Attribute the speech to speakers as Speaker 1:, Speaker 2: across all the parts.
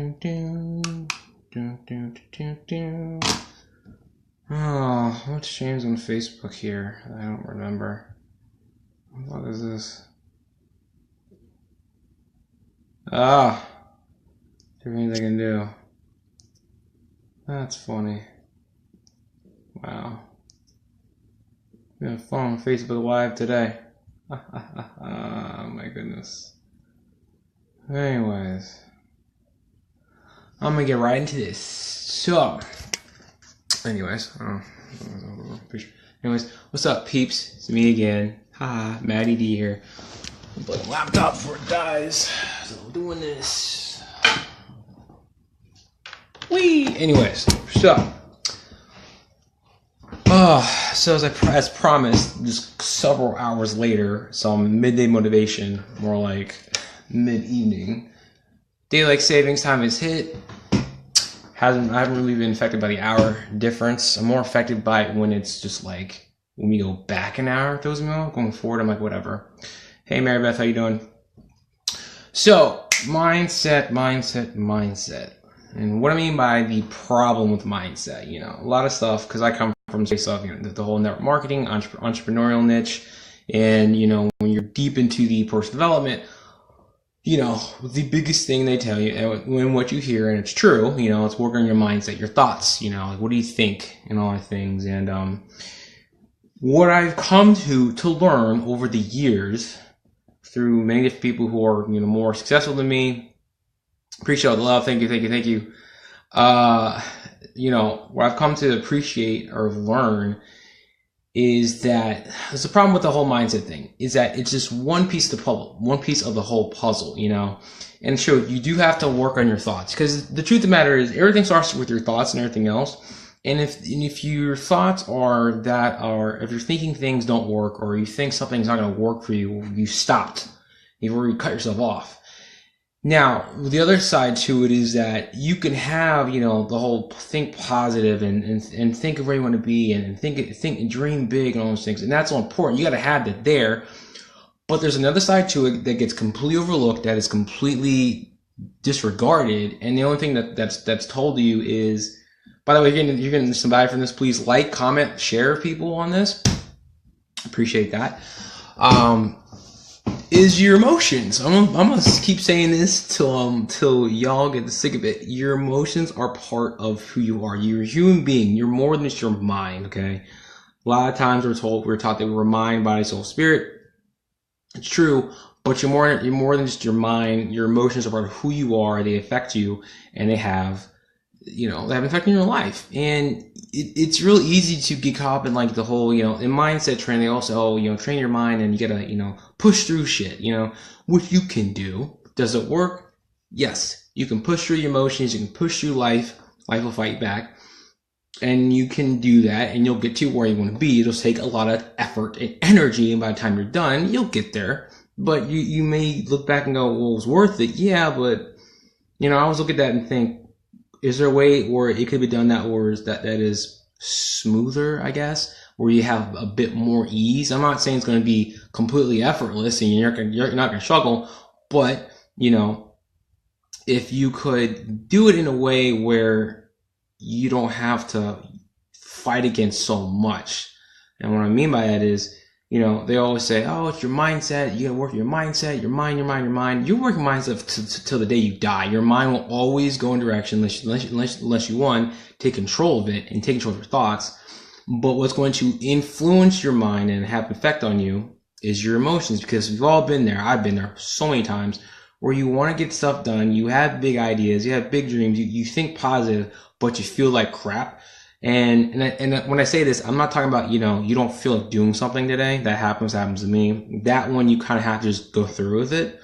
Speaker 1: Oh, what's James on Facebook here? I don't remember. What is this? Everything I can do. That's funny. Wow. We have fun on Facebook Live today. Oh my goodness. Anyways, I'm gonna get right into this. So, anyways, what's up, peeps? It's me again. Haha, Matty D here. I'm playing laptop before it dies, so I'm doing this. Whee! Anyways, so as promised, just several hours later, some midday motivation, more like mid-evening. Daylight savings time has hit. I haven't really been affected by the hour difference. I'm more affected by it when it's just like when we go back an hour. Those going forward, I'm like whatever. Hey, Mary Beth, how you doing? So mindset. And what I mean by the problem with mindset, a lot of stuff, because I come from the whole network marketing, entrepreneurial niche, and when you're deep into the personal development, the biggest thing they tell you, and what you hear, and it's true, it's work on your mindset, your thoughts, like what do you think, and all that things. And what I've come to learn over the years through many different people who are more successful than me. Appreciate all the love. Thank you. What I've come to appreciate or learn is that there's a problem with the whole mindset thing, is that it's just one piece of the puzzle, one piece of the whole puzzle, and sure, you do have to work on your thoughts, because the truth of the matter is everything starts with your thoughts and everything else. And if your thoughts if you're thinking things don't work, or you think something's not going to work for you, you stopped. You've already cut yourself off. Now, the other side to it is that you can have, the whole think positive and think of where you want to be and think and dream big and all those things. And that's all important. You got to have that there. But there's another side to it that gets completely overlooked, that is completely disregarded. And the only thing that's told to you is, by the way, you're getting some value from this. Please like, comment, share people on this. Appreciate that. Is your emotions. I'm gonna keep saying this till y'all get sick of it. Your emotions are part of who you are. You're a human being. You're more than just your mind, okay? A lot of times we're taught that we're mind, body, soul, spirit. It's true, but you're more than just your mind. Your emotions are part of who you are. They affect you, and they have an effect on your life. And it's real easy to get caught up in like the whole, in mindset training. They also, train your mind and you gotta, push through shit, which you can do. Does it work? Yes. You can push through your emotions. You can push through life. Life will fight back. And you can do that and you'll get to where you want to be. It'll take a lot of effort and energy. And by the time you're done, you'll get there. But you may look back and go, well, it was worth it. Yeah, but, I always look at that and think, is there a way where it could be done that is smoother, I guess, where you have a bit more ease? I'm not saying it's going to be completely effortless and you're not going to struggle, but, if you could do it in a way where you don't have to fight against so much. And what I mean by that is, they always say, oh, it's your mindset. You got to work your mindset, your mind. You're working mindset till the day you die. Your mind will always go in direction unless you, one, take control of it and take control of your thoughts. But what's going to influence your mind and have an effect on you is your emotions, because we've all been there. I've been there so many times where you want to get stuff done. You have big ideas. You have big dreams. You think positive, but you feel like crap. And when I say this, I'm not talking about, you don't feel like doing something today. That happens to me. That one, you kind of have to just go through with it.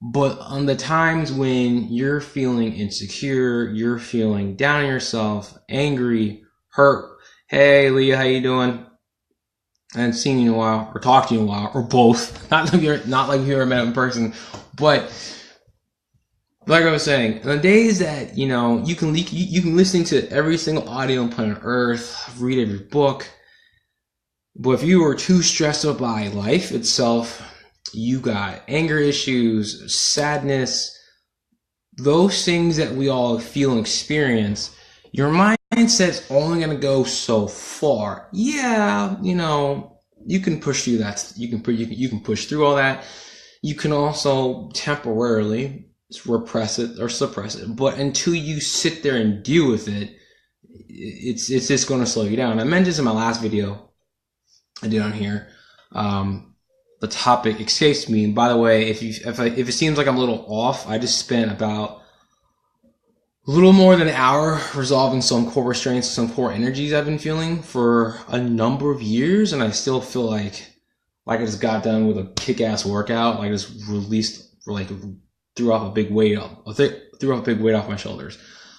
Speaker 1: But on the times when you're feeling insecure, you're feeling down on yourself, angry, hurt. Hey, Leah, how you doing? I haven't seen you in a while, or talked to you in a while, or both. Not like you ever met in person, but like I was saying, on the days that, you can listen to every single audio on planet Earth, read every book, but if you are too stressed out by life itself, you got anger issues, sadness, those things that we all feel and experience, your mindset's only going to go so far. Yeah, you know, you can push through that. You can push through all that. You can also temporarily repress it or suppress it. But until you sit there and deal with it, it's just going to slow you down. I mentioned this in my last video I did on here. The topic escapes me. And by the way, if it seems like I'm a little off, I just spent about a little more than an hour resolving some core restraints, some core energies I've been feeling for a number of years, and I still feel like I just got done with a kick-ass workout. Like I just released, like threw off a big weight off my shoulders.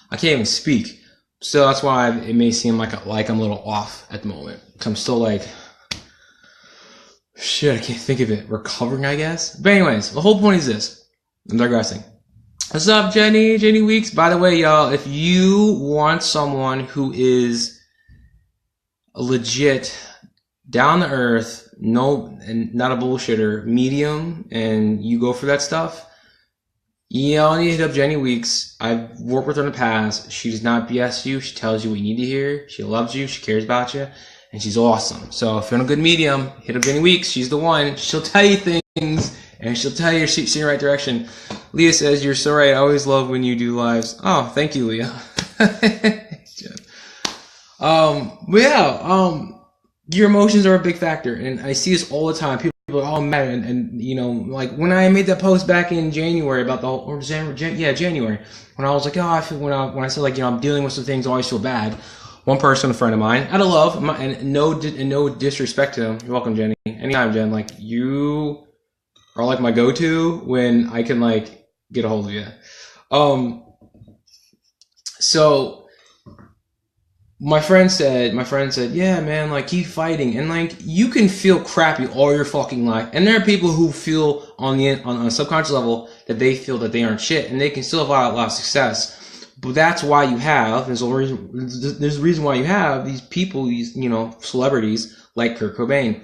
Speaker 1: I can't even speak, so that's why it may seem like I'm a little off at the moment. I'm still like, shit, I can't think of it. Recovering, I guess. But anyways, the whole point is this. I'm digressing. What's up, Jenny? Jenny Weeks. By the way, y'all, if you want someone who is a legit, down to earth, no, and not a bullshitter, medium, and you go for that stuff, y'all need to hit up Jenny Weeks. I've worked with her in the past. She does not BS you. She tells you what you need to hear. She loves you. She cares about you. And she's awesome. So if you're in a good medium, hit up Jenny Weeks. She's the one. She'll tell you things, and she'll tell you she's in the right direction. Leah says, you're so right. I always love when you do lives. Oh, thank you, Leah. But yeah, your emotions are a big factor. And I see this all the time. People are all mad. And you know, like when I made that post back in January about the whole, or January, when I was like, oh, I feel, when I said like, you know, I'm dealing with some things, I always feel bad. One person, a friend of mine, out of love, and no disrespect to them. You're welcome, Jenny. Anytime, Jen. Like, you are like my go-to when I can like get a hold of you. So my friend said, yeah, man, like keep fighting, and like you can feel crappy all your fucking life, and there are people who feel on a subconscious level that they feel that they aren't shit, and they can still have a lot of success. But that's why there's a reason why you have these people, these, you know, celebrities like Kurt Cobain.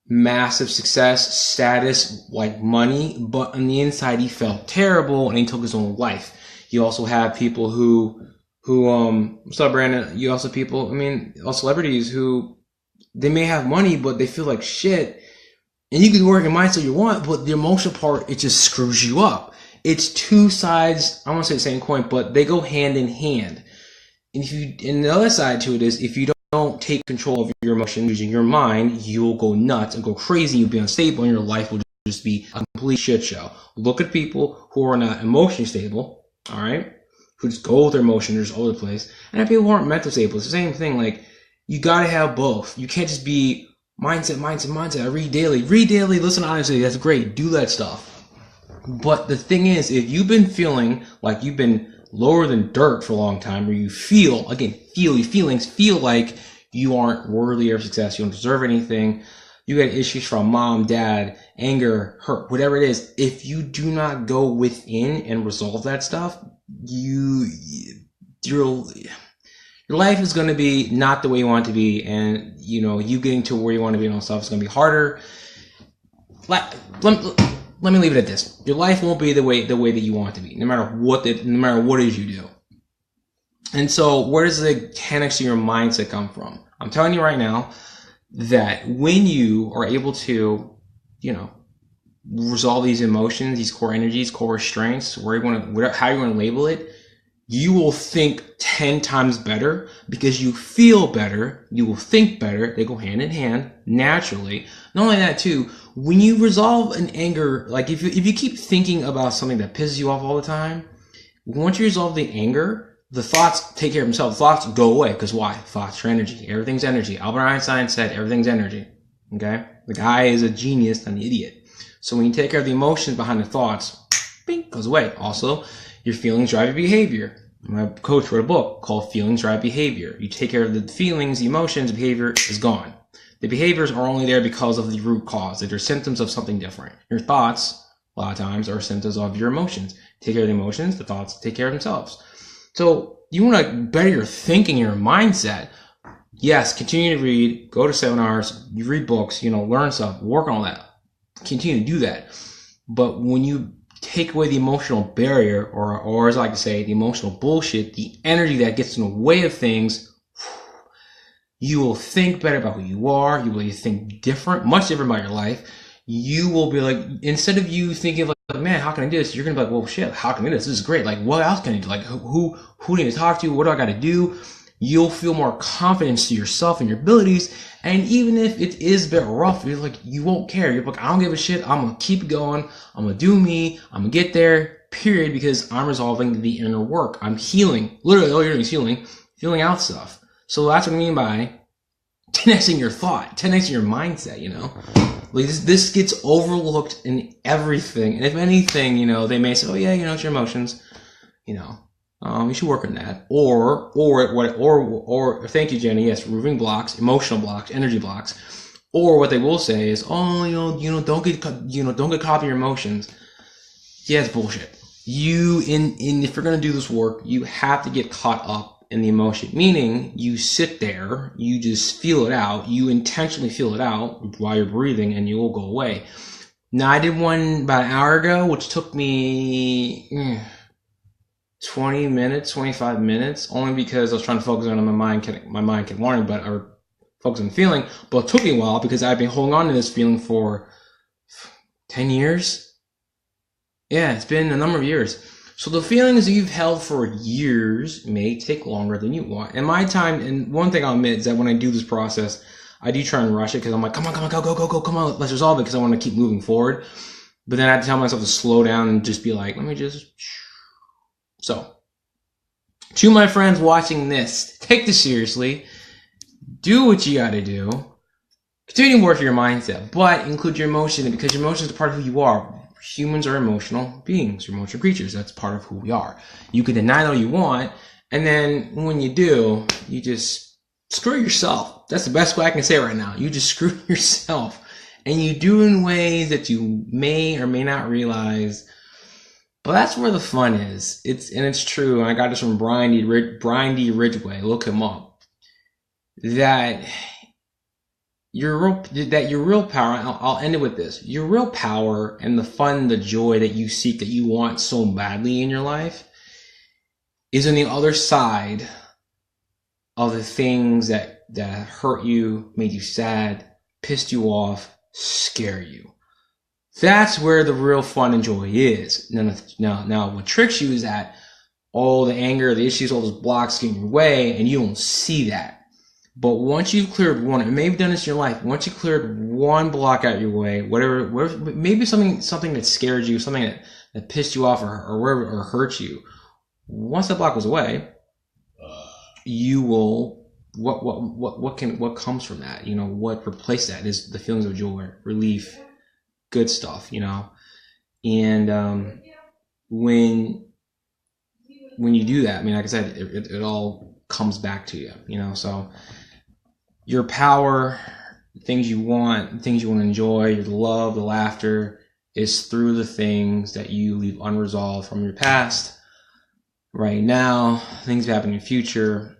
Speaker 1: Massive success, status, like money, but on the inside he felt terrible and he took his own life. You also have people who what's up, Brandon? You also people, I mean, all celebrities who, they may have money, but they feel like shit. And you can work your mindset you want, but the emotional part, it just screws you up. It's two sides, I won't say the same coin, but they go hand in hand. And the other side to it is, if you don't take control of your emotions using your mind, you'll go nuts and go crazy. You'll be unstable, and your life will just be a complete shit show. Look at people who are not emotionally stable, all right, who just go with their emotions all over the place, and have people who aren't mentally stable. It's the same thing. Like, you gotta have both. You can't just be mindset. I read daily, listen honestly. That's great. Do that stuff. But the thing is, if you've been feeling like you've been lower than dirt for a long time, or you feel like you aren't worthy of success, you don't deserve anything, you get issues from mom, dad, anger, hurt, whatever it is, if you do not go within and resolve that stuff, your life is going to be not the way you want it to be, and you know, you getting to where you want to be and all stuff is going to be harder. Let me leave it at this. Your life won't be the way that you want it to be, no matter what it is you do. And so where does the 10x of your mindset come from? I'm telling you right now that when you are able to, you know, resolve these emotions, these core energies, core restraints, how you want to label it, you will think 10 times better because you feel better, you will think better. They go hand in hand naturally. Not only that too, when you resolve an anger, like if you keep thinking about something that pisses you off all the time, once you resolve the anger, the thoughts take care of themselves. The thoughts go away. Because why? Thoughts are energy. Everything's energy. Albert Einstein said everything's energy. Okay? The guy is a genius, not an idiot. So when you take care of the emotions behind the thoughts, bing, goes away. Also, your feelings drive your behavior. My coach wrote a book called Feelings Drive Behavior. You take care of the feelings, the emotions, the behavior is gone. The behaviors are only there because of the root cause. They're symptoms of something different. Your thoughts, a lot of times, are symptoms of your emotions. Take care of the emotions, the thoughts take care of themselves. So you want to better your thinking, your mindset. Yes, continue to read, go to seminars, you read books, you know, learn stuff, work on that. Continue to do that. But when you take away the emotional barrier, or as I like to say, the emotional bullshit, the energy that gets in the way of things, you will think better about who you are. You will think different, much different about your life. You will be like, instead of you thinking like, man, how can I do this? You're going to be like, well, shit, how can I do this? This is great. Like, what else can I do? Like, who do I need to talk to? What do I got to do? You'll feel more confidence to yourself and your abilities. And even if it is a bit rough, you're like, you won't care. You're like, I don't give a shit. I'm going to keep going. I'm going to do me. I'm going to get there, period, because I'm resolving the inner work. I'm healing. Literally, all you're doing is healing out stuff. So that's what I mean by 10xing your thought, 10xing your mindset, you know? Like this gets overlooked in everything. And if anything, you know, they may say, oh yeah, you know, it's your emotions, you know. You should work on that. Or thank you, Jenny. Yes, removing blocks, emotional blocks, energy blocks. Or what they will say is, oh, don't get caught up in your emotions. Yeah, it's bullshit. If you're gonna do this work, you have to get caught up in the emotion. Meaning, you sit there, you just feel it out, you intentionally feel it out while you're breathing, and you will go away. Now, I did one about an hour ago, which took me 20 minutes, 25 minutes, only because I was trying to focus on my mind kept wandering, or focus on feeling. But it took me a while because I've been holding on to this feeling for 10 years. Yeah, it's been a number of years. So the feelings that you've held for years may take longer than you want. And my time, and one thing I'll admit is that when I do this process, I do try and rush it because I'm like, come on, go, come on, let's resolve it, because I want to keep moving forward. But then I have to tell myself to slow down and just be like, let me just... So, to my friends watching this, take this seriously. Do what you gotta do. Continue to work your mindset, but include your emotion, because your emotions are part of who you are. Humans are emotional beings, you're emotional creatures. That's part of who we are. You can deny that all you want, and then when you do, you just screw yourself. That's the best way I can say it right now. You just screw yourself, and you do in ways that you may or may not realize. But that's where the fun is. It's true, and I got this from Brian D. Ridgway. Look him up. That your real power, and I'll end it with this. Your real power and the fun, the joy that you seek, that you want so badly in your life, is on the other side of the things that hurt you, made you sad, pissed you off, scare you. That's where the real fun and joy is. Now, what tricks you is that all the anger, the issues, all those blocks get in your way, and you don't see that. But once you've cleared one, and maybe you've done this in your life, once you cleared one block out your way, whatever, maybe something that scared you, something that pissed you off or hurt you, once that block goes away, you will, what comes from that? You know, what replaced that is the feelings of joy, relief, good stuff, you know. And when you do that, I mean, like I said, it all comes back to you, you know. So your power, things you want to enjoy, your love, the laughter, is through the things that you leave unresolved from your past. Right now, things that happen in the future,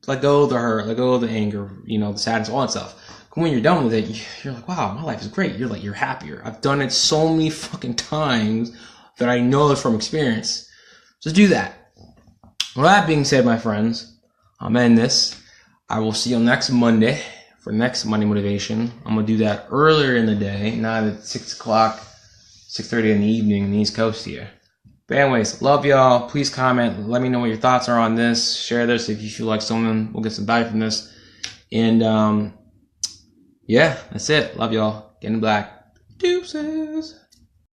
Speaker 1: let go of the hurt, let go of the anger, you know, the sadness, all that stuff. When you're done with it, you're like, wow, my life is great. You're happier. I've done it so many fucking times that I know it from experience. Just do that. With that being said, my friends, I'm ending this. I will see you next Monday for next Monday Motivation. I'm going to do that earlier in the day, not at 6 o'clock, 6:30 in the evening in the East Coast here. But anyways, love y'all. Please comment. Let me know what your thoughts are on this. Share this if you feel like someone will get some value from this. And, yeah, that's it. Love y'all. Getting black. Deuces.